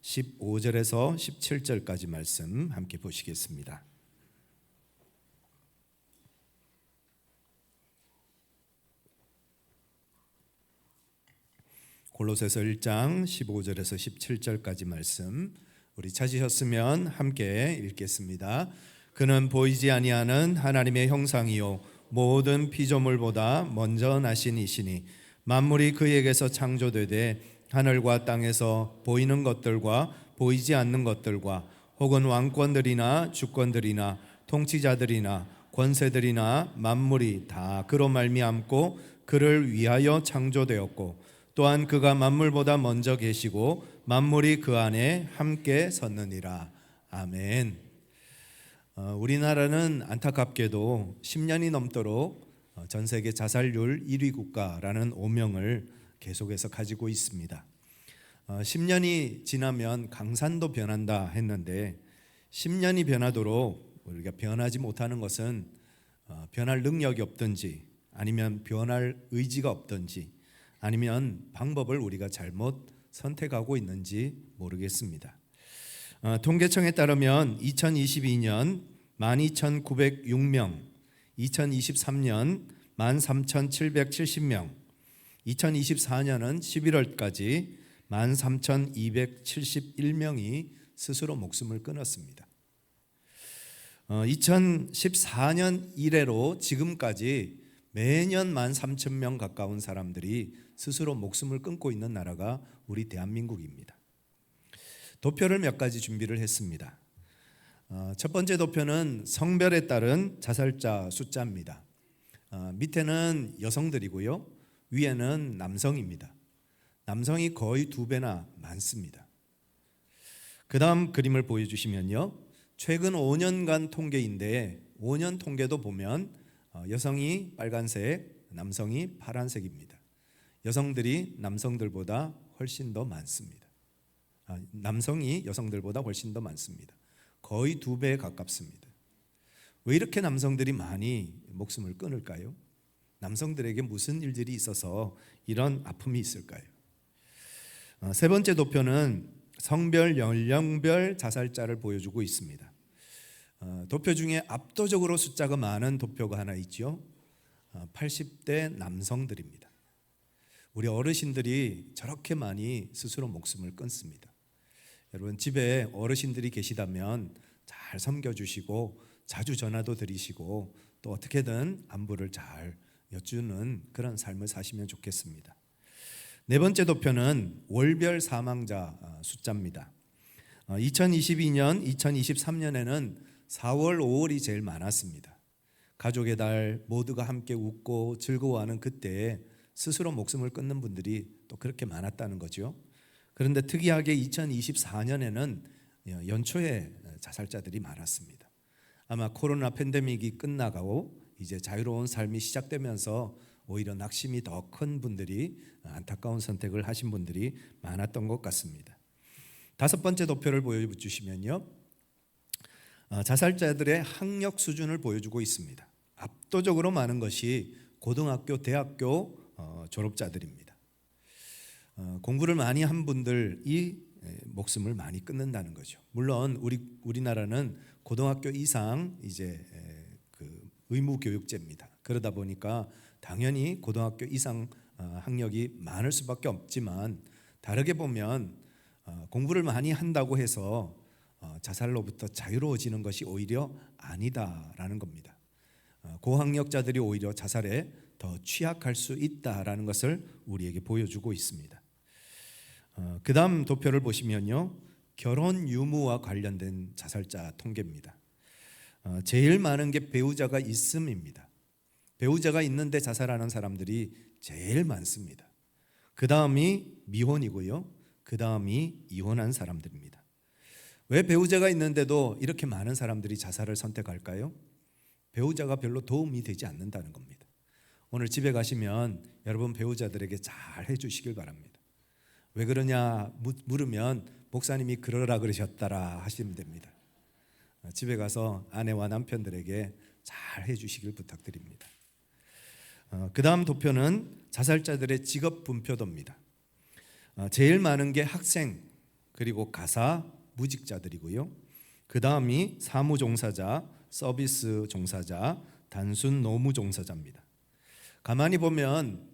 15절에서 17절까지 말씀 함께 보시겠습니다. 골로새서 1장 15절에서 17절까지 말씀 우리 찾으셨으면 함께 읽겠습니다. 그는 보이지 아니하는 하나님의 형상이요 모든 피조물보다 먼저 나신 이시니 만물이 그에게서 창조되되 하늘과 땅에서 보이는 것들과 보이지 않는 것들과 혹은 왕권들이나 주권들이나 통치자들이나 권세들이나 만물이 다 그로 말미암고 그를 위하여 창조되었고 또한 그가 만물보다 먼저 계시고 만물이 그 안에 함께 섰느니라. 아멘. 우리나라는 안타깝게도 10년이 넘도록 전 세계 자살률 1위 국가라는 오명을 계속해서 가지고 있습니다. 10년이 지나면 강산도 변한다 했는데 10년이 변하도록 우리가 변하지 못하는 것은 변할 능력이 없든지 아니면 변할 의지가 없든지 아니면 방법을 우리가 잘못 선택하고 있는지 모르겠습니다. 통계청에 따르면 2022년 12,906명, 2023년 13,770명, 2024년은 11월까지 13,271명이 스스로 목숨을 끊었습니다. 2014년 이래로 지금까지 매년 13,000명 가까운 사람들이 스스로 목숨을 끊고 있는 나라가 우리 대한민국입니다. 도표를 몇 가지 준비를 했습니다. 첫 번째 도표는 성별에 따른 자살자 숫자입니다. 밑에는 여성들이고요, 위에는 남성입니다. 남성이 거의 2배나 많습니다. 그 다음 그림을 보여주시면요, 최근 5년간 통계인데 5년 통계도 보면 여성이 빨간색, 남성이 파란색입니다. 여성들이 남성들보다 훨씬 더 많습니다. 남성이 여성들보다 훨씬 더 많습니다. 거의 2배에 가깝습니다. 왜 이렇게 남성들이 많이 목숨을 끊을까요? 남성들에게 무슨 일들이 있어서 이런 아픔이 있을까요? 세 번째 도표는 성별, 연령별 자살자를 보여주고 있습니다. 도표 중에 압도적으로 숫자가 많은 도표가 하나 있죠. 80대 남성들입니다. 우리 어르신들이 저렇게 많이 스스로 목숨을 끊습니다. 여러분, 집에 어르신들이 계시다면 잘 섬겨주시고 자주 전화도 드리시고 또 어떻게든 안부를 잘 여쭈는 그런 삶을 사시면 좋겠습니다. 네 번째 도표는 월별 사망자 숫자입니다. 2022년, 2023년에는 4월, 5월이 제일 많았습니다. 가족의 달, 모두가 함께 웃고 즐거워하는 그때에 스스로 목숨을 끊는 분들이 또 그렇게 많았다는 거죠. 그런데 특이하게 2024년에는 연초에 자살자들이 많았습니다. 아마 코로나 팬데믹이 끝나가고 이제 자유로운 삶이 시작되면서 오히려 낙심이 더 큰 분들이, 안타까운 선택을 하신 분들이 많았던 것 같습니다. 다섯 번째 도표를 보여주시면요, 자살자들의 학력 수준을 보여주고 있습니다. 압도적으로 많은 것이 고등학교, 대학교 졸업자들입니다. 공부를 많이 한 분들이 목숨을 많이 끊는다는 거죠. 물론 우리나라는 고등학교 이상 이제 그 의무 교육제입니다. 그러다 보니까 당연히 고등학교 이상 학력이 많을 수밖에 없지만, 다르게 보면 공부를 많이 한다고 해서 자살로부터 자유로워지는 것이 오히려 아니다라는 겁니다. 고학력자들이 오히려 자살에 더 취약할 수 있다라는 것을 우리에게 보여주고 있습니다. 그 다음 도표를 보시면요, 결혼 유무와 관련된 자살자 통계입니다. 제일 많은 게 배우자가 있음입니다. 배우자가 있는데 자살하는 사람들이 제일 많습니다. 그 다음이 미혼이고요, 그 다음이 이혼한 사람들입니다. 왜 배우자가 있는데도 이렇게 많은 사람들이 자살을 선택할까요? 배우자가 별로 도움이 되지 않는다는 겁니다. 오늘 집에 가시면 여러분 배우자들에게 잘 해주시길 바랍니다. 왜 그러냐 물으면 목사님이 그러라 그러셨더라 하시면 됩니다. 집에 가서 아내와 남편들에게 잘 해주시길 부탁드립니다. 그 다음 도표는 자살자들의 직업 분표도입니다. 제일 많은 게 학생, 그리고 가사, 무직자들이고요. 그 다음이 사무종사자, 서비스 종사자, 단순 노무 종사자입니다. 가만히 보면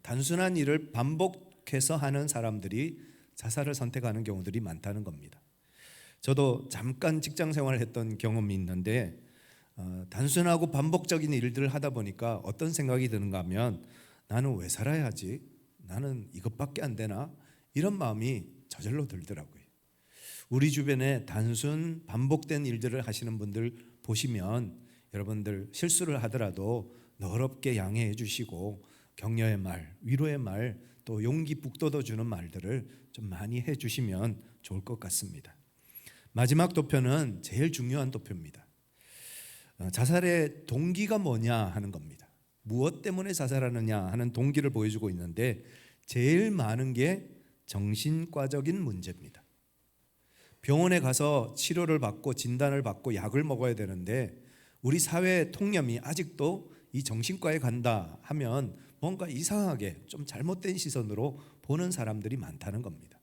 단순한 일을 반복해서 하는 사람들이 자살을 선택하는 경우들이 많다는 겁니다. 저도 잠깐 직장 생활을 했던 경험이 있는데 단순하고 반복적인 일들을 하다 보니까 어떤 생각이 드는가 하면 나는 왜 살아야 하지? 나는 이것밖에 안 되나? 이런 마음이 저절로 들더라고요. 우리 주변에 단순 반복된 일들을 하시는 분들 보시면 여러분들 실수를 하더라도 너럽게 양해해 주시고 격려의 말, 위로의 말, 또 용기 북돋워 주는 말들을 좀 많이 해 주시면 좋을 것 같습니다. 마지막 도표는 제일 중요한 도표입니다. 자살의 동기가 뭐냐 하는 겁니다. 무엇 때문에 자살하느냐 하는 동기를 보여주고 있는데 제일 많은 게 정신과적인 문제입니다. 병원에 가서 치료를 받고 진단을 받고 약을 먹어야 되는데 우리 사회의 통념이 아직도 이 정신과에 간다 하면 뭔가 이상하게 좀 잘못된 시선으로 보는 사람들이 많다는 겁니다.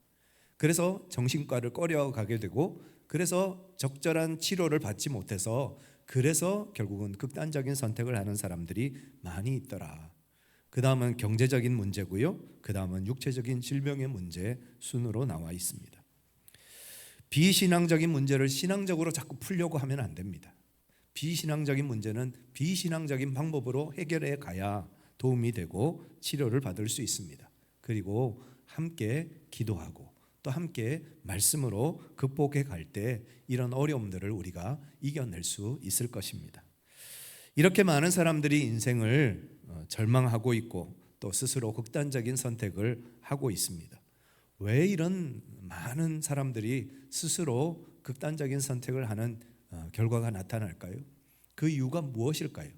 그래서 정신과를 꺼려가게 되고 그래서 적절한 치료를 받지 못해서 그래서 결국은 극단적인 선택을 하는 사람들이 많이 있더라. 그 다음은 경제적인 문제고요. 그 다음은 육체적인 질병의 문제 순으로 나와 있습니다. 비신앙적인 문제를 신앙적으로 자꾸 풀려고 하면 안 됩니다. 비신앙적인 문제는 비신앙적인 방법으로 해결해 가야 도움이 되고 치료를 받을 수 있습니다. 그리고 함께 기도하고 또 함께 말씀으로 극복해 갈 때 이런 어려움들을 우리가 이겨낼 수 있을 것입니다. 이렇게 많은 사람들이 인생을 절망하고 있고 또 스스로 극단적인 선택을 하고 있습니다. 왜 이런 많은 사람들이 스스로 극단적인 선택을 하는 결과가 나타날까요? 그 이유가 무엇일까요?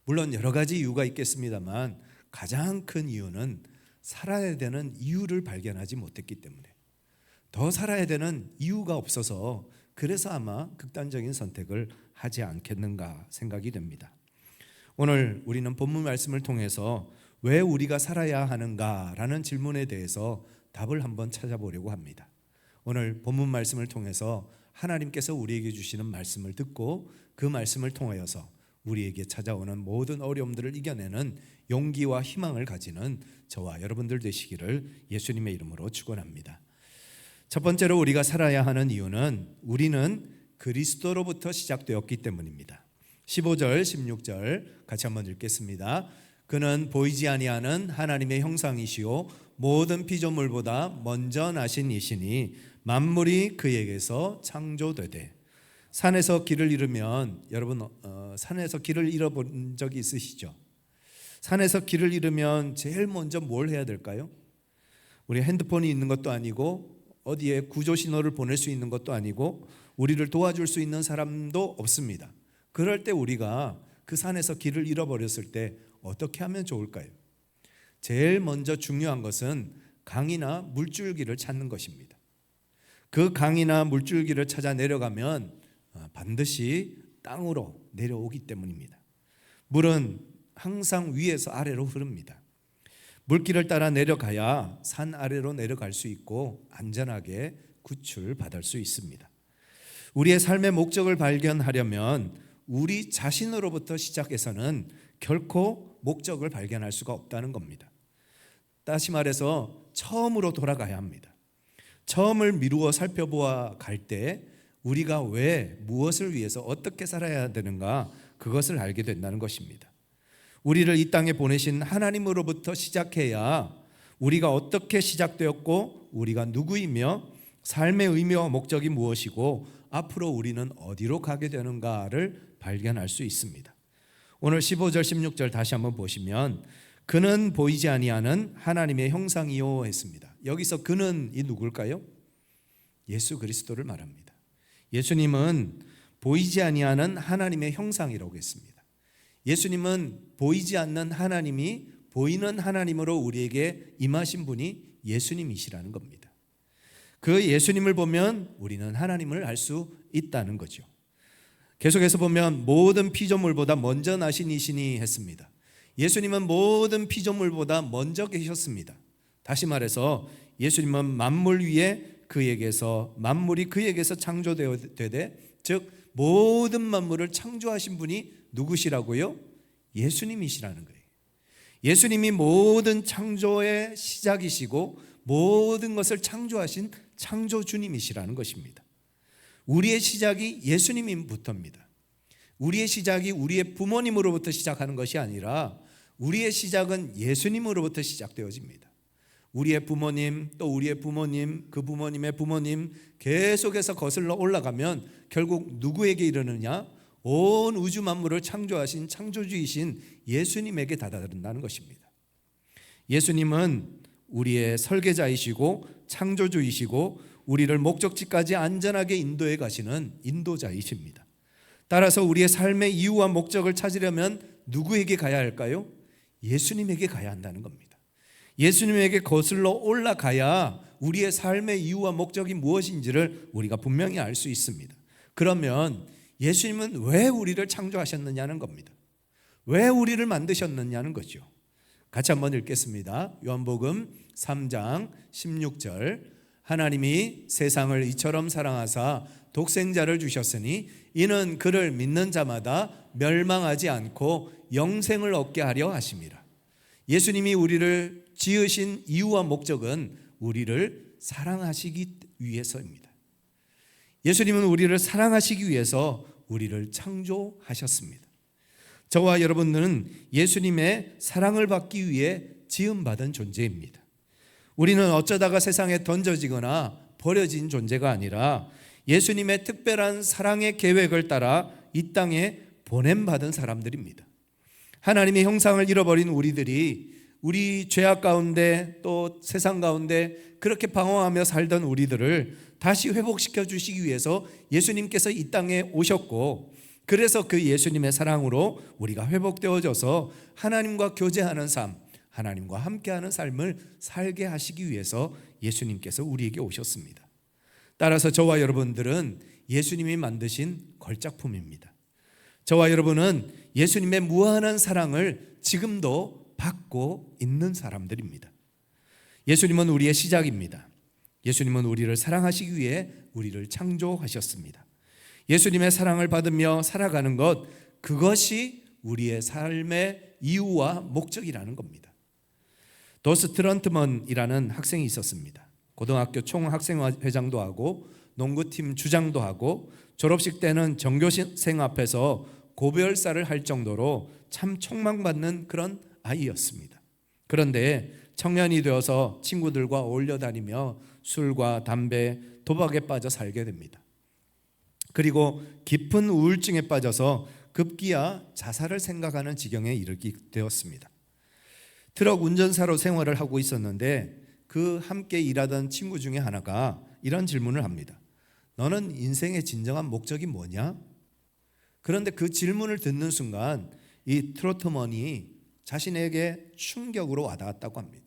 물론 여러 가지 이유가 있겠습니다만 가장 큰 이유는 살아야 되는 이유를 발견하지 못했기 때문에 더 살아야 되는 이유가 없어서 그래서 아마 극단적인 선택을 하지 않겠는가 생각이 됩니다. 오늘 우리는 본문 말씀을 통해서 왜 우리가 살아야 하는가라는 질문에 대해서 답을 한번 찾아보려고 합니다. 오늘 본문 말씀을 통해서 하나님께서 우리에게 주시는 말씀을 듣고 그 말씀을 통하여서 우리에게 찾아오는 모든 어려움들을 이겨내는 용기와 희망을 가지는 저와 여러분들 되시기를 예수님의 이름으로 축원합니다. 첫 번째로 우리가 살아야 하는 이유는 우리는 그리스도로부터 시작되었기 때문입니다. 15절, 16절 같이 한번 읽겠습니다. 그는 보이지 아니하는 하나님의 형상이시요 모든 피조물보다 먼저 나신 이시니 만물이 그에게서 창조되되. 산에서 길을 잃으면 여러분 산에서 길을 잃어본 적이 있으시죠? 산에서 길을 잃으면 제일 먼저 뭘 해야 될까요? 우리 핸드폰이 있는 것도 아니고 어디에 구조 신호를 보낼 수 있는 것도 아니고 우리를 도와줄 수 있는 사람도 없습니다. 그럴 때 우리가 그 산에서 길을 잃어버렸을 때 어떻게 하면 좋을까요? 제일 먼저 중요한 것은 강이나 물줄기를 찾는 것입니다. 그 강이나 물줄기를 찾아 내려가면 반드시 땅으로 내려오기 때문입니다. 물은 항상 위에서 아래로 흐릅니다. 물길을 따라 내려가야 산 아래로 내려갈 수 있고 안전하게 구출받을 수 있습니다. 우리의 삶의 목적을 발견하려면 우리 자신으로부터 시작해서는 결코 목적을 발견할 수가 없다는 겁니다. 다시 말해서 처음으로 돌아가야 합니다. 처음을 미루어 살펴보아 갈 때 우리가 왜 무엇을 위해서 어떻게 살아야 되는가 그것을 알게 된다는 것입니다. 우리를 이 땅에 보내신 하나님으로부터 시작해야 우리가 어떻게 시작되었고 우리가 누구이며 삶의 의미와 목적이 무엇이고 앞으로 우리는 어디로 가게 되는가를 발견할 수 있습니다. 오늘 15절 16절 다시 한번 보시면 그는 보이지 아니하는 하나님의 형상이요 했습니다. 여기서 그는 이 누굴까요? 예수 그리스도를 말합니다. 예수님은 보이지 아니하는 하나님의 형상이라고 했습니다. 예수님은 보이지 않는 하나님이 보이는 하나님으로 우리에게 임하신 분이 예수님이시라는 겁니다. 그 예수님을 보면 우리는 하나님을 알 수 있다는 거죠. 계속해서 보면 모든 피조물보다 먼저 나신 이시니 했습니다. 예수님은 모든 피조물보다 먼저 계셨습니다. 다시 말해서 예수님은 만물 위에 그에게서 만물이 그에게서 창조되되 즉 모든 만물을 창조하신 분이 누구시라고요? 예수님이시라는 거예요. 예수님이 모든 창조의 시작이시고 모든 것을 창조하신 창조주님이시라는 것입니다. 우리의 시작이 예수님부터입니다. 우리의 시작이 우리의 부모님으로부터 시작하는 것이 아니라 우리의 시작은 예수님으로부터 시작되어집니다. 우리의 부모님, 또 우리의 부모님, 그 부모님의 부모님 계속해서 거슬러 올라가면 결국 누구에게 이르느냐? 온 우주 만물을 창조하신 창조주이신 예수님에게 다다른다는 것입니다. 예수님은 우리의 설계자이시고 창조주이시고 우리를 목적지까지 안전하게 인도해 가시는 인도자이십니다. 따라서 우리의 삶의 이유와 목적을 찾으려면 누구에게 가야 할까요? 예수님에게 가야 한다는 겁니다. 예수님에게 거슬러 올라가야 우리의 삶의 이유와 목적이 무엇인지를 우리가 분명히 알 수 있습니다. 그러면 예수님은 왜 우리를 창조하셨느냐는 겁니다. 왜 우리를 만드셨느냐는 거죠. 같이 한번 읽겠습니다. 요한복음 3장 16절 하나님이 세상을 이처럼 사랑하사 독생자를 주셨으니 이는 그를 믿는 자마다 멸망하지 않고 영생을 얻게 하려 하심이라. 예수님이 우리를 지으신 이유와 목적은 우리를 사랑하시기 위해서입니다. 예수님은 우리를 사랑하시기 위해서 우리를 창조하셨습니다. 저와 여러분들은 예수님의 사랑을 받기 위해 지음받은 존재입니다. 우리는 어쩌다가 세상에 던져지거나 버려진 존재가 아니라 예수님의 특별한 사랑의 계획을 따라 이 땅에 보냄받은 사람들입니다. 하나님의 형상을 잃어버린 우리들이 우리 죄악 가운데 또 세상 가운데 그렇게 방황하며 살던 우리들을 다시 회복시켜 주시기 위해서 예수님께서 이 땅에 오셨고, 그래서 그 예수님의 사랑으로 우리가 회복되어져서 하나님과 교제하는 삶, 하나님과 함께하는 삶을 살게 하시기 위해서 예수님께서 우리에게 오셨습니다. 따라서 저와 여러분들은 예수님이 만드신 걸작품입니다. 저와 여러분은 예수님의 무한한 사랑을 지금도 받고 있는 사람들입니다. 예수님은 우리의 시작입니다. 예수님은 우리를 사랑하시기 위해 우리를 창조하셨습니다. 예수님의 사랑을 받으며 살아가는 것, 그것이 우리의 삶의 이유와 목적이라는 겁니다. 도스 트런트먼이라는 학생이 있었습니다. 고등학교 총학생회장도 하고 농구팀 주장도 하고 졸업식 때는 전교생 앞에서 고별사를 할 정도로 참 촉망받는 그런 아이였습니다. 그런데 청년이 되어서 친구들과 어울려 다니며 술과 담배, 도박에 빠져 살게 됩니다. 그리고 깊은 우울증에 빠져서 급기야 자살을 생각하는 지경에 이르게 되었습니다. 트럭 운전사로 생활을 하고 있었는데 그 함께 일하던 친구 중에 하나가 이런 질문을 합니다. 너는 인생의 진정한 목적이 뭐냐? 그런데 그 질문을 듣는 순간 이 트로트먼이 자신에게 충격으로 와닿았다고 합니다.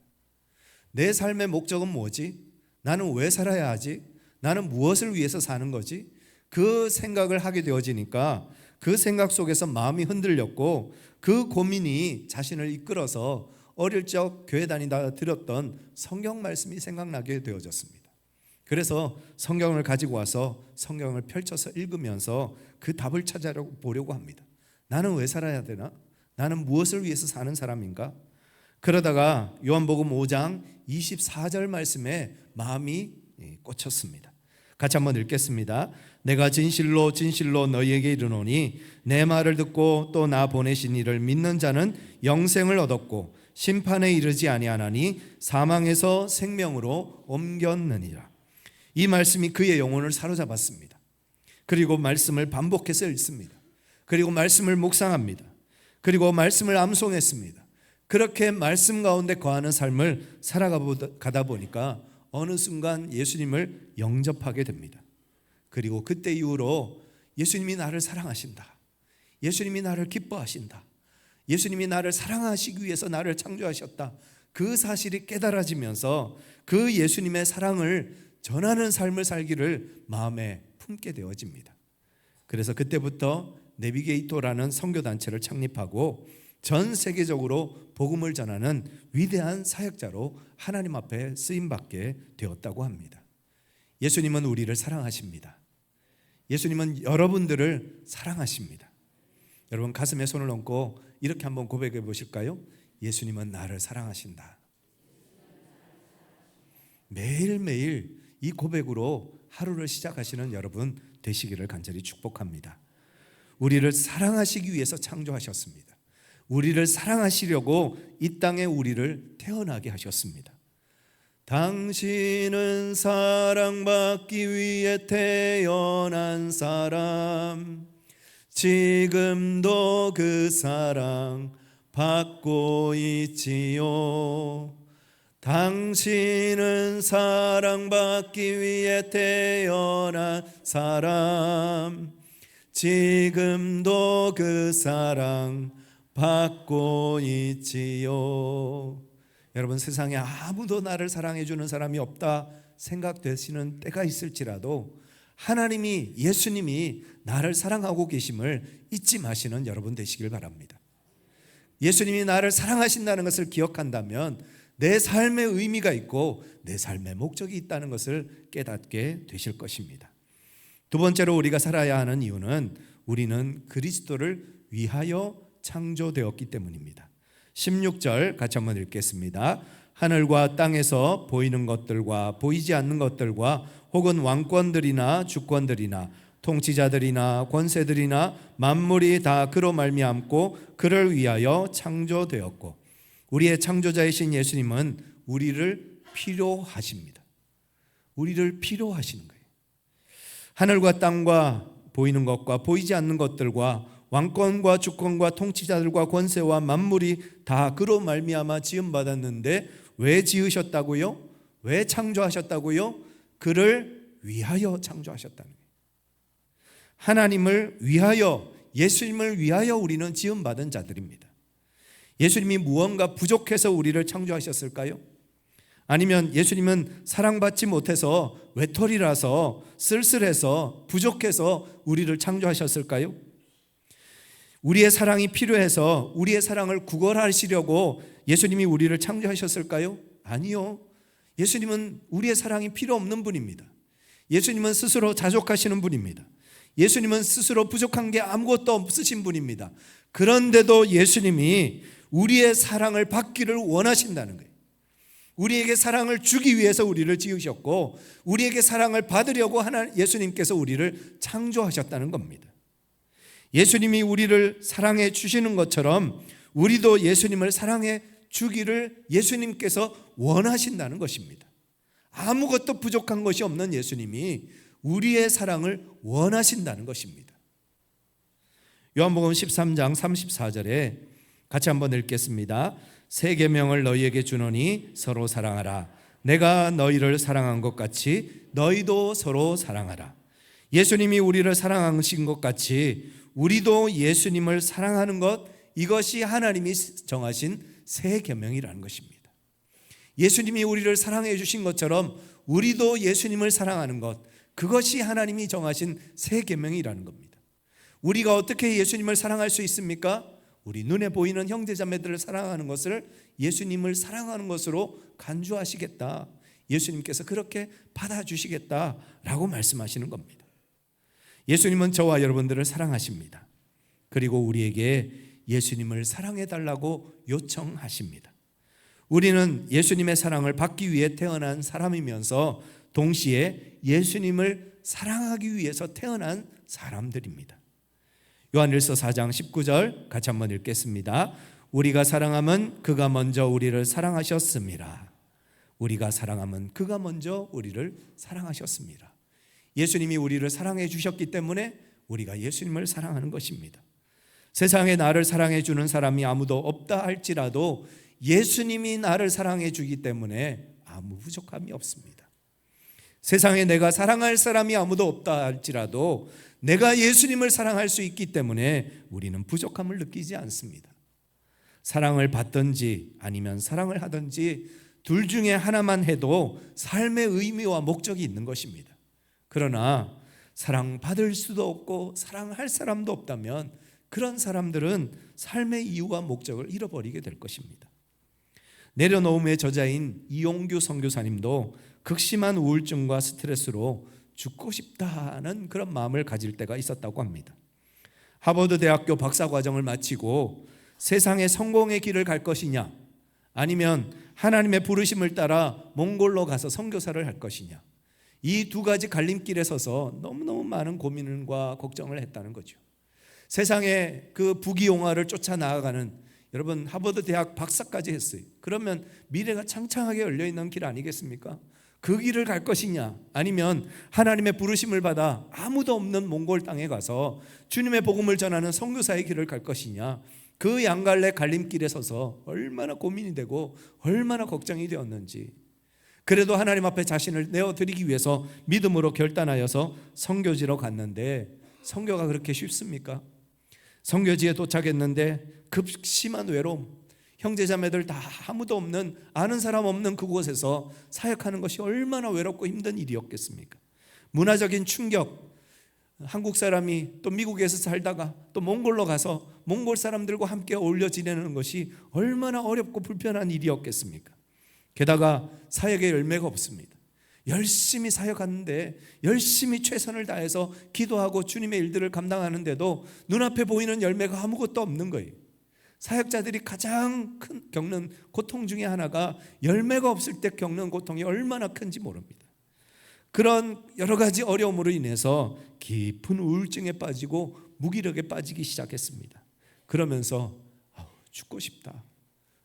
내 삶의 목적은 뭐지? 나는 왜 살아야 하지? 나는 무엇을 위해서 사는 거지? 그 생각을 하게 되어지니까 그 생각 속에서 마음이 흔들렸고 그 고민이 자신을 이끌어서 어릴 적 교회 다니다 들었던 성경 말씀이 생각나게 되어졌습니다. 그래서 성경을 가지고 와서 성경을 펼쳐서 읽으면서 그 답을 찾아보려고 합니다. 나는 왜 살아야 되나? 나는 무엇을 위해서 사는 사람인가? 그러다가 요한복음 5장 24절 말씀에 마음이 꽂혔습니다. 같이 한번 읽겠습니다. 내가 진실로 진실로 너희에게 이르노니 내 말을 듣고 또 나 보내신 이를 믿는 자는 영생을 얻었고 심판에 이르지 아니하나니 사망에서 생명으로 옮겼느니라. 이 말씀이 그의 영혼을 사로잡았습니다. 그리고 말씀을 반복해서 읽습니다. 그리고 말씀을 묵상합니다. 그리고 말씀을 암송했습니다. 그렇게 말씀 가운데 거하는 삶을 살아가다 보니까 어느 순간 예수님을 영접하게 됩니다. 그리고 그때 이후로 예수님이 나를 사랑하신다. 예수님이 나를 기뻐하신다. 예수님이 나를 사랑하시기 위해서 나를 창조하셨다. 그 사실이 깨달아지면서 그 예수님의 사랑을 전하는 삶을 살기를 마음에 품게 되어집니다. 그래서 그때부터 내비게이터라는 선교단체를 창립하고 전 세계적으로 복음을 전하는 위대한 사역자로 하나님 앞에 쓰임받게 되었다고 합니다. 예수님은 우리를 사랑하십니다. 예수님은 여러분들을 사랑하십니다. 여러분 가슴에 손을 얹고 이렇게 한번 고백해 보실까요? 예수님은 나를 사랑하신다. 매일매일 이 고백으로 하루를 시작하시는 여러분 되시기를 간절히 축복합니다. 우리를 사랑하시기 위해서 창조하셨습니다. 우리를 사랑하시려고 이 땅에 우리를 태어나게 하셨습니다. 당신은 사랑받기 위해 태어난 사람, 지금도 그 사랑 받고 있지요. 당신은 사랑받기 위해 태어난 사람, 지금도 그 사랑 받고 있지요. 여러분 세상에 아무도 나를 사랑해 주는 사람이 없다 생각되시는 때가 있을지라도 하나님이 예수님이 나를 사랑하고 계심을 잊지 마시는 여러분 되시길 바랍니다. 예수님이 나를 사랑하신다는 것을 기억한다면 내 삶의 의미가 있고 내 삶의 목적이 있다는 것을 깨닫게 되실 것입니다. 두 번째로 우리가 살아야 하는 이유는 우리는 그리스도를 위하여 창조되었기 때문입니다. 16절 같이 한번 읽겠습니다. 하늘과 땅에서 보이는 것들과 보이지 않는 것들과 혹은 왕권들이나 주권들이나 통치자들이나 권세들이나 만물이 다 그로 말미암고 그를 위하여 창조되었고, 우리의 창조자이신 예수님은 우리를 필요하십니다. 우리를 필요하시는 거예요. 하늘과 땅과 보이는 것과 보이지 않는 것들과 왕권과 주권과 통치자들과 권세와 만물이 다 그로 말미암아 지음받았는데 왜 지으셨다고요? 왜 창조하셨다고요? 그를 위하여 창조하셨다는 거예요. 하나님을 위하여, 예수님을 위하여 우리는 지음받은 자들입니다. 예수님이 무언가 부족해서 우리를 창조하셨을까요? 아니면 예수님은 사랑받지 못해서 외톨이라서 쓸쓸해서 부족해서 우리를 창조하셨을까요? 우리의 사랑이 필요해서 우리의 사랑을 구걸하시려고 예수님이 우리를 창조하셨을까요? 아니요. 예수님은 우리의 사랑이 필요 없는 분입니다. 예수님은 스스로 자족하시는 분입니다. 예수님은 스스로 부족한 게 아무것도 없으신 분입니다. 그런데도 예수님이 우리의 사랑을 받기를 원하신다는 거예요. 우리에게 사랑을 주기 위해서 우리를 지으셨고 우리에게 사랑을 받으려고 예수님께서 우리를 창조하셨다는 겁니다. 예수님이 우리를 사랑해 주시는 것처럼 우리도 예수님을 사랑해 주기를 예수님께서 원하신다는 것입니다. 아무것도 부족한 것이 없는 예수님이 우리의 사랑을 원하신다는 것입니다. 요한복음 13장 34절에 같이 한번 읽겠습니다. 새 계명을 너희에게 주노니 서로 사랑하라. 내가 너희를 사랑한 것 같이 너희도 서로 사랑하라. 예수님이 우리를 사랑하신 것 같이 우리도 예수님을 사랑하는 것, 이것이 하나님이 정하신 새 계명이라는 것입니다. 예수님이 우리를 사랑해 주신 것처럼 우리도 예수님을 사랑하는 것, 그것이 하나님이 정하신 새 계명이라는 겁니다. 우리가 어떻게 예수님을 사랑할 수 있습니까? 우리 눈에 보이는 형제자매들을 사랑하는 것을 예수님을 사랑하는 것으로 간주하시겠다, 예수님께서 그렇게 받아주시겠다라고 말씀하시는 겁니다. 예수님은 저와 여러분들을 사랑하십니다. 그리고 우리에게 예수님을 사랑해달라고 요청하십니다. 우리는 예수님의 사랑을 받기 위해 태어난 사람이면서 동시에 예수님을 사랑하기 위해서 태어난 사람들입니다. 요한일서 4장 19절 같이 한번 읽겠습니다. 우리가 사랑함은 그가 먼저 우리를 사랑하셨습니다. 우리가 사랑함은 그가 먼저 우리를 사랑하셨습니다. 예수님이 우리를 사랑해 주셨기 때문에 우리가 예수님을 사랑하는 것입니다. 세상에 나를 사랑해 주는 사람이 아무도 없다 할지라도 예수님이 나를 사랑해 주기 때문에 아무 부족함이 없습니다. 세상에 내가 사랑할 사람이 아무도 없다 할지라도 내가 예수님을 사랑할 수 있기 때문에 우리는 부족함을 느끼지 않습니다. 사랑을 받든지 아니면 사랑을 하든지 둘 중에 하나만 해도 삶의 의미와 목적이 있는 것입니다. 그러나 사랑받을 수도 없고 사랑할 사람도 없다면 그런 사람들은 삶의 이유와 목적을 잃어버리게 될 것입니다. 내려놓음의 저자인 이용규 선교사님도 극심한 우울증과 스트레스로 죽고 싶다는 그런 마음을 가질 때가 있었다고 합니다. 하버드 대학교 박사 과정을 마치고 세상의 성공의 길을 갈 것이냐, 아니면 하나님의 부르심을 따라 몽골로 가서 선교사를 할 것이냐, 이 두 가지 갈림길에 서서 너무너무 많은 고민과 걱정을 했다는 거죠. 세상의 그 부귀영화를 쫓아 나아가는, 여러분 하버드 대학 박사까지 했어요. 그러면 미래가 창창하게 열려있는 길 아니겠습니까? 그 길을 갈 것이냐, 아니면 하나님의 부르심을 받아 아무도 없는 몽골 땅에 가서 주님의 복음을 전하는 선교사의 길을 갈 것이냐, 그 양갈래 갈림길에 서서 얼마나 고민이 되고 얼마나 걱정이 되었는지. 그래도 하나님 앞에 자신을 내어드리기 위해서 믿음으로 결단하여서 선교지로 갔는데, 선교가 그렇게 쉽습니까? 선교지에 도착했는데 급심한 외로움, 형제자매들 다 아무도 없는, 아는 사람 없는 그곳에서 사역하는 것이 얼마나 외롭고 힘든 일이었겠습니까? 문화적인 충격, 한국 사람이 또 미국에서 살다가 또 몽골로 가서 몽골 사람들과 함께 어울려 지내는 것이 얼마나 어렵고 불편한 일이었겠습니까? 게다가 사역의 열매가 없습니다. 열심히 사역하는데, 열심히 최선을 다해서 기도하고 주님의 일들을 감당하는데도 눈앞에 보이는 열매가 아무것도 없는 거예요. 사역자들이 가장 큰 겪는 고통 중에 하나가 열매가 없을 때 겪는 고통이 얼마나 큰지 모릅니다. 그런 여러 가지 어려움으로 인해서 깊은 우울증에 빠지고 무기력에 빠지기 시작했습니다. 그러면서 죽고 싶다,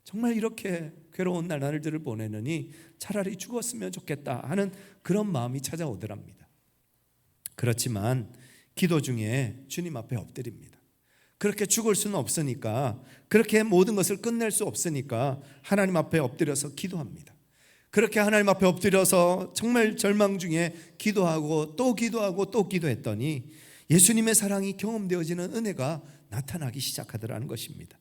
정말 이렇게 괴로운 날들을 보내느니 차라리 죽었으면 좋겠다 하는 그런 마음이 찾아오더랍니다. 그렇지만 기도 중에 주님 앞에 엎드립니다. 그렇게 죽을 수는 없으니까, 그렇게 모든 것을 끝낼 수 없으니까 하나님 앞에 엎드려서 기도합니다. 그렇게 하나님 앞에 엎드려서 정말 절망 중에 기도하고 또 기도하고 또 기도했더니 예수님의 사랑이 경험되어지는 은혜가 나타나기 시작하더라는 것입니다.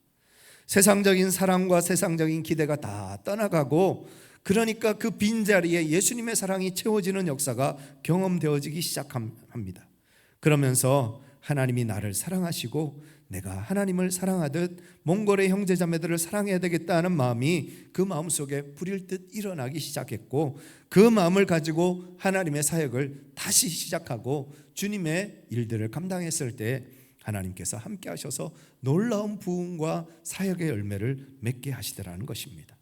세상적인 사랑과 세상적인 기대가 다 떠나가고, 그러니까 그 빈자리에 예수님의 사랑이 채워지는 역사가 경험되어지기 시작합니다. 그러면서 하나님이 나를 사랑하시고 내가 하나님을 사랑하듯 몽골의 형제자매들을 사랑해야 되겠다는 마음이 그 마음속에 불일 듯 일어나기 시작했고, 그 마음을 가지고 하나님의 사역을 다시 시작하고 주님의 일들을 감당했을 때 하나님께서 함께 하셔서 놀라운 부흥과 사역의 열매를 맺게 하시더라는 것입니다.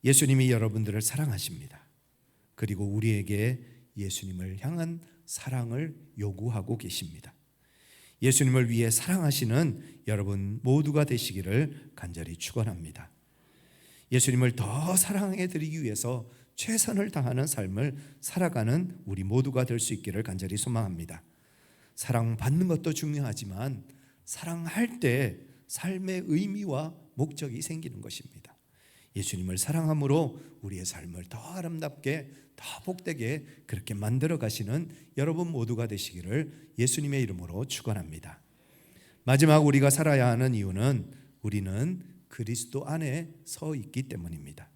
예수님이 여러분들을 사랑하십니다. 그리고 우리에게 예수님을 향한 사랑을 요구하고 계십니다. 예수님을 위해 사랑하시는 여러분 모두가 되시기를 간절히 축원합니다. 예수님을 더 사랑해 드리기 위해서 최선을 다하는 삶을 살아가는 우리 모두가 될 수 있기를 간절히 소망합니다. 사랑받는 것도 중요하지만 사랑할 때 삶의 의미와 목적이 생기는 것입니다. 예수님을 사랑함으로 우리의 삶을 더 아름답게, 더 복되게 그렇게 만들어 가시는 여러분 모두가 되시기를 예수님의 이름으로 축원합니다. 마지막 우리가 살아야 하는 이유는 우리는 그리스도 안에 서 있기 때문입니다.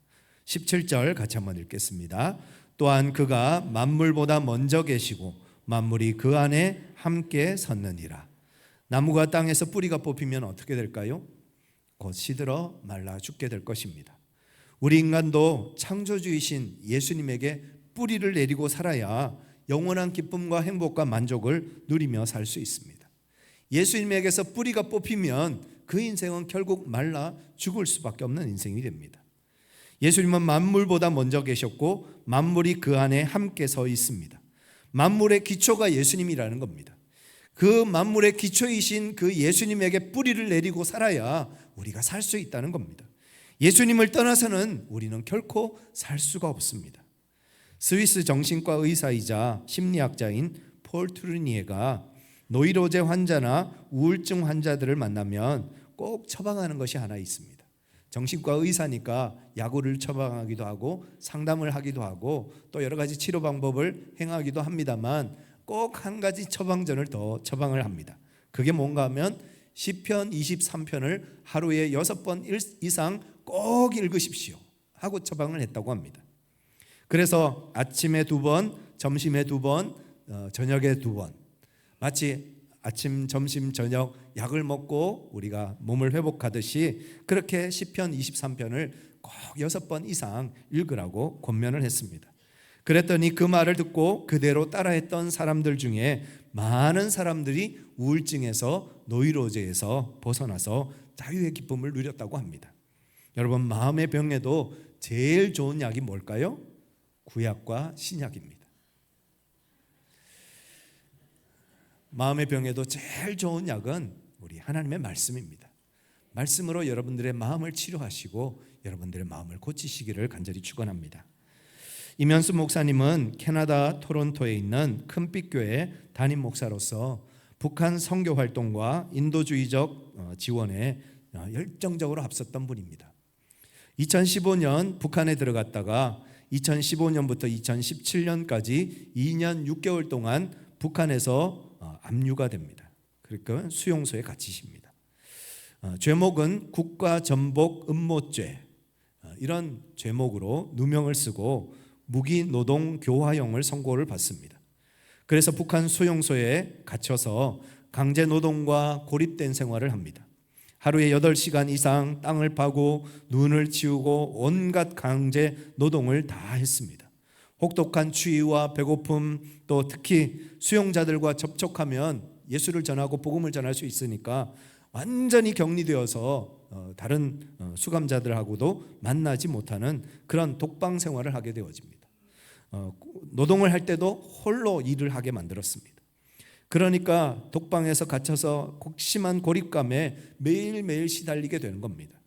17절 같이 한번 읽겠습니다. 또한 그가 만물보다 먼저 계시고 만물이 그 안에 함께 섰느니라. 나무가 땅에서 뿌리가 뽑히면 어떻게 될까요? 곧 시들어 말라 죽게 될 것입니다. 우리 인간도 창조주이신 예수님에게 뿌리를 내리고 살아야 영원한 기쁨과 행복과 만족을 누리며 살 수 있습니다. 예수님에게서 뿌리가 뽑히면 그 인생은 결국 말라 죽을 수밖에 없는 인생이 됩니다. 예수님은 만물보다 먼저 계셨고 만물이 그 안에 함께 서 있습니다. 만물의 기초가 예수님이라는 겁니다. 그 만물의 기초이신 그 예수님에게 뿌리를 내리고 살아야 우리가 살 수 있다는 겁니다. 예수님을 떠나서는 우리는 결코 살 수가 없습니다. 스위스 정신과 의사이자 심리학자인 폴 트루니에가 노이로제 환자나 우울증 환자들을 만나면 꼭 처방하는 것이 하나 있습니다. 정신과 의사니까 약을 처방하기도 하고 상담을 하기도 하고 또 여러 가지 치료 방법을 행하기도 합니다만 꼭 한 가지 처방전을 더 처방을 합니다. 그게 뭔가 하면 시편 23편을 하루에 6번 이상 꼭 읽으십시오 하고 처방을 했다고 합니다. 그래서 아침에 2번, 점심에 2번, 저녁에 2번, 마치 아침, 점심, 저녁 약을 먹고 우리가 몸을 회복하듯이 그렇게 시편 23편을 꼭 6번 이상 읽으라고 권면을 했습니다. 그랬더니 그 말을 듣고 그대로 따라했던 사람들 중에 많은 사람들이 우울증에서 노이로제에서 벗어나서 자유의 기쁨을 누렸다고 합니다. 여러분, 마음의 병에도 제일 좋은 약이 뭘까요? 구약과 신약입니다. 마음의 병에도 제일 좋은 약은 우리 하나님의 말씀입니다. 말씀으로 여러분들의 마음을 치료하시고 여러분들의 마음을 고치시기를 간절히 축원합니다. 임현수 목사님은 캐나다 토론토에 있는 큰빛교회 담임 목사로서 북한 선교 활동과 인도주의적 지원에 열정적으로 앞섰던 분입니다. 2015년 북한에 들어갔다가 2015년부터 2017년까지 2년 6개월 동안 북한에서 압류가 됩니다. 그러니까 수용소에 갇히십니다. 죄목은 국가전복 음모죄, 이런 죄목으로 누명을 쓰고 무기노동교화형을 선고를 받습니다. 그래서 북한 수용소에 갇혀서 강제노동과 고립된 생활을 합니다. 하루에 8시간 이상 땅을 파고 눈을 치우고 온갖 강제 노동을 다 했습니다. 혹독한 추위와 배고픔, 또 특히 수용자들과 접촉하면 예수를 전하고 복음을 전할 수 있으니까 완전히 격리되어서 다른 수감자들하고도 만나지 못하는 그런 독방 생활을 하게 되어집니다. 노동을 할 때도 홀로 일을 하게 만들었습니다. 그러니까 독방에서 갇혀서 극심한 고립감에 매일매일 시달리게 되는 겁니다.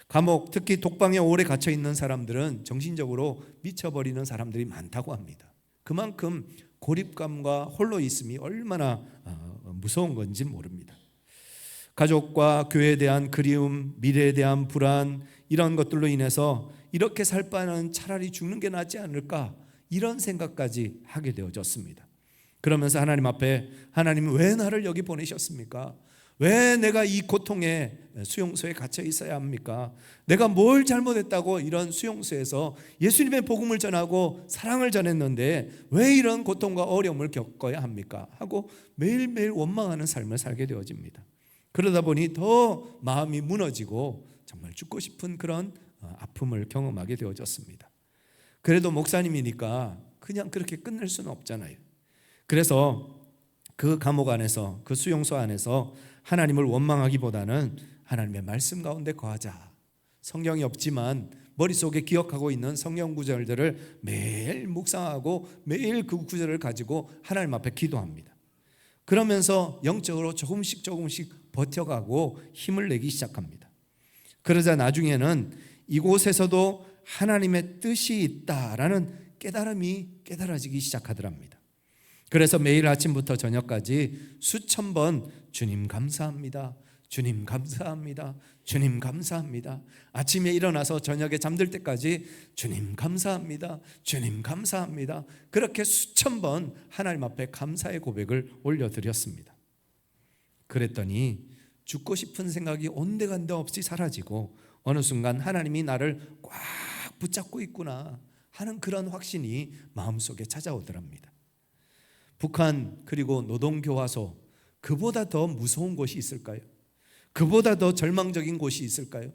감옥, 특히 독방에 오래 갇혀 있는 사람들은 정신적으로 미쳐버리는 사람들이 많다고 합니다. 그만큼 고립감과 홀로 있음이 얼마나 무서운 건지 모릅니다. 가족과 교회에 대한 그리움, 미래에 대한 불안, 이런 것들로 인해서 이렇게 살 바에는 차라리 죽는 게 낫지 않을까, 이런 생각까지 하게 되어졌습니다. 그러면서 하나님 앞에, 하나님 왜 나를 여기 보내셨습니까? 왜 내가 이 고통의 수용소에 갇혀 있어야 합니까? 내가 뭘 잘못했다고 이런 수용소에서 예수님의 복음을 전하고 사랑을 전했는데 왜 이런 고통과 어려움을 겪어야 합니까? 하고 매일매일 원망하는 삶을 살게 되어집니다. 그러다 보니 더 마음이 무너지고 정말 죽고 싶은 그런 아픔을 경험하게 되어졌습니다. 그래도 목사님이니까 그냥 그렇게 끝낼 수는 없잖아요. 그래서 그 감옥 안에서, 그 수용소 안에서 하나님을 원망하기보다는 하나님의 말씀 가운데 거하자. 성경이 없지만 머릿속에 기억하고 있는 성경 구절들을 매일 묵상하고 매일 그 구절을 가지고 하나님 앞에 기도합니다. 그러면서 영적으로 조금씩 버텨가고 힘을 내기 시작합니다. 그러자 나중에는 이곳에서도 하나님의 뜻이 있다라는 깨달아지기 시작하더랍니다. 그래서 매일 아침부터 저녁까지 수천 번 주님 감사합니다, 주님 감사합니다, 주님 감사합니다, 아침에 일어나서 저녁에 잠들 때까지 주님 감사합니다, 주님 감사합니다, 그렇게 수천 번 하나님 앞에 감사의 고백을 올려드렸습니다. 그랬더니 죽고 싶은 생각이 온데간데 없이 사라지고 어느 순간 하나님이 나를 꽉 붙잡고 있구나 하는 그런 확신이 마음속에 찾아오더랍니다. 북한, 그리고 노동교화소, 그보다 더 무서운 곳이 있을까요? 그보다 더 절망적인 곳이 있을까요?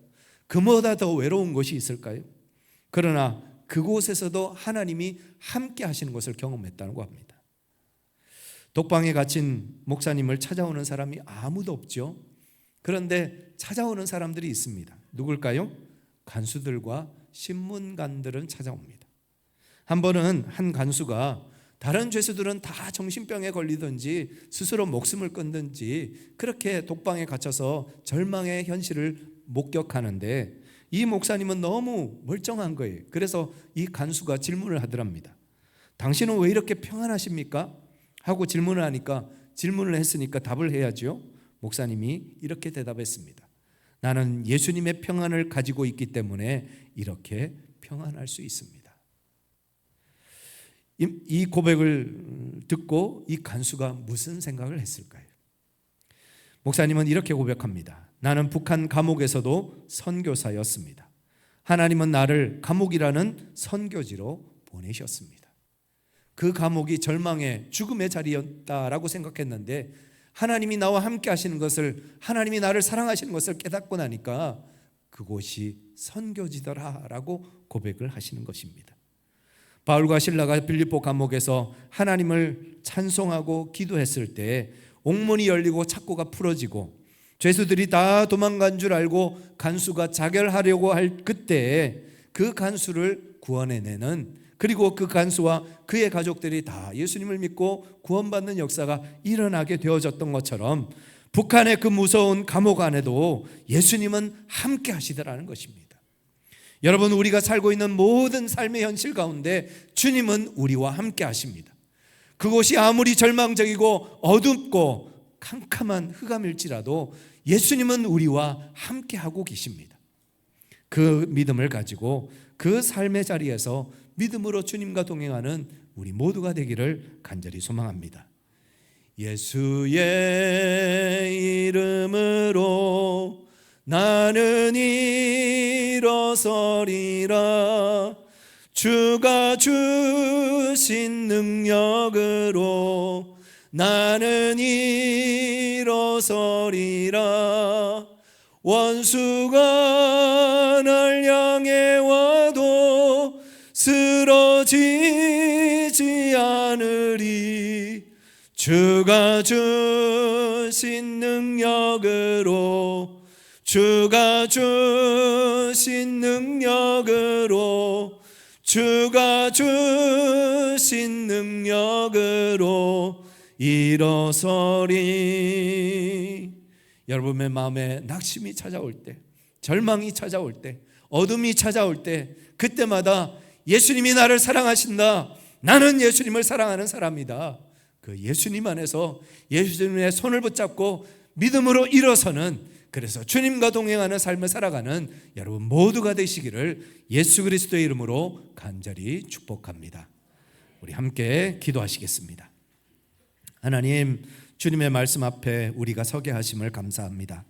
그보다 더 외로운 곳이 있을까요? 그러나 그곳에서도 하나님이 함께 하시는 것을 경험했다고 합니다. 독방에 갇힌 목사님을 찾아오는 사람이 아무도 없죠. 그런데 찾아오는 사람들이 있습니다. 누굴까요? 간수들과 신문관들은 찾아옵니다. 한 번은 한 간수가 다른 죄수들은 다 정신병에 걸리든지 스스로 목숨을 끊든지 그렇게 독방에 갇혀서 절망의 현실을 목격하는데 이 목사님은 너무 멀쩡한 거예요. 그래서 이 간수가 질문을 하더랍니다. 당신은 왜 이렇게 평안하십니까? 하고 질문을 했으니까 답을 해야죠. 목사님이 이렇게 대답했습니다. 나는 예수님의 평안을 가지고 있기 때문에 이렇게 평안할 수 있습니다. 이 고백을 듣고 이 간수가 무슨 생각을 했을까요? 목사님은 이렇게 고백합니다. 나는 북한 감옥에서도 선교사였습니다. 하나님은 나를 감옥이라는 선교지로 보내셨습니다. 그 감옥이 절망의 죽음의 자리였다라고 생각했는데 하나님이 나와 함께 하시는 것을, 하나님이 나를 사랑하시는 것을 깨닫고 나니까 그곳이 선교지더라라고 고백을 하시는 것입니다. 바울과 실라가 빌립보 감옥에서 하나님을 찬송하고 기도했을 때 옥문이 열리고 착고가 풀어지고 죄수들이 다 도망간 줄 알고 간수가 자결하려고 할 그때 그 간수를 구원해내는, 그리고 그 간수와 그의 가족들이 다 예수님을 믿고 구원받는 역사가 일어나게 되어졌던 것처럼 북한의 그 무서운 감옥 안에도 예수님은 함께 하시더라는 것입니다. 여러분, 우리가 살고 있는 모든 삶의 현실 가운데 주님은 우리와 함께 하십니다. 그곳이 아무리 절망적이고 어둡고 캄캄한 흑암일지라도 예수님은 우리와 함께 하고 계십니다. 그 믿음을 가지고 그 삶의 자리에서 믿음으로 주님과 동행하는 우리 모두가 되기를 간절히 소망합니다. 예수의 이름으로 나는 일어서리라. 주가 주신 능력으로 나는 일어서리라. 원수가 날 향해 와도 쓰러지지 않으리. 주가 주신 능력으로, 주가 주신 능력으로, 주가 주신 능력으로 일어서리. 여러분의 마음에 낙심이 찾아올 때, 절망이 찾아올 때, 어둠이 찾아올 때, 그때마다 예수님이 나를 사랑하신다, 나는 예수님을 사랑하는 사람이다, 그 예수님 안에서 예수님의 손을 붙잡고 믿음으로 일어서는, 그래서 주님과 동행하는 삶을 살아가는 여러분 모두가 되시기를 예수 그리스도의 이름으로 간절히 축복합니다. 우리 함께 기도하시겠습니다. 하나님, 주님의 말씀 앞에 우리가 서게 하심을 감사합니다.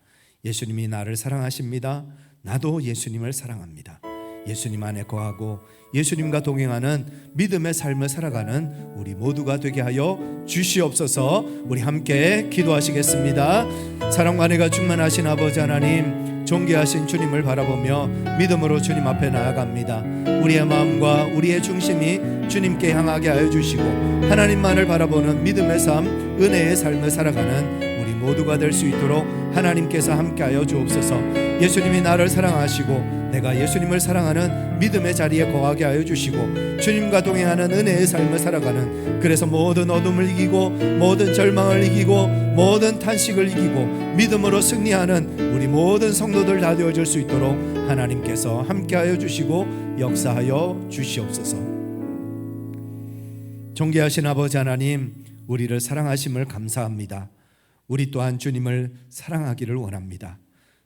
예수님이 나를 사랑하십니다. 나도 예수님을 사랑합니다. 예수님 안에 거하고 예수님과 동행하는 믿음의 삶을 살아가는 우리 모두가 되게 하여 주시옵소서. 우리 함께 기도하시겠습니다. 사랑과 은혜가 충만하신 아버지 하나님, 존귀하신 주님을 바라보며 믿음으로 주님 앞에 나아갑니다. 우리의 마음과 우리의 중심이 주님께 향하게 하여 주시고 하나님만을 바라보는 믿음의 삶, 은혜의 삶을 살아가는 우리 모두가 될 수 있도록 하나님께서 함께하여 주옵소서. 예수님이 나를 사랑하시고 내가 예수님을 사랑하는 믿음의 자리에 거하게 하여 주시고 주님과 동행하는 은혜의 삶을 살아가는, 그래서 모든 어둠을 이기고 모든 절망을 이기고 모든 탄식을 이기고 믿음으로 승리하는 우리 모든 성도들 다 되어질 수 있도록 하나님께서 함께하여 주시고 역사하여 주시옵소서. 존귀하신 아버지 하나님, 우리를 사랑하심을 감사합니다. 우리 또한 주님을 사랑하기를 원합니다.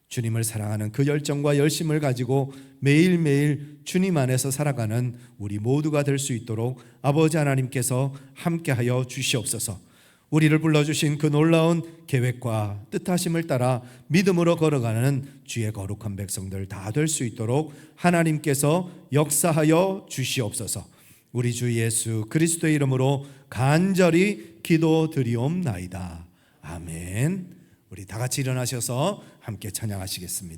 주님을 사랑하는 그 열정과 열심을 가지고 매일매일 주님 안에서 살아가는 우리 모두가 될 수 있도록 아버지 하나님께서 함께하여 주시옵소서. 우리를 불러주신 그 놀라운 계획과 뜻하심을 따라 믿음으로 걸어가는 주의 거룩한 백성들 다 될 수 있도록 하나님께서 역사하여 주시옵소서. 우리 주 예수 그리스도의 이름으로 간절히 기도드리옵나이다. 아멘. 우리 다 같이 일어나셔서 함께 찬양하시겠습니다.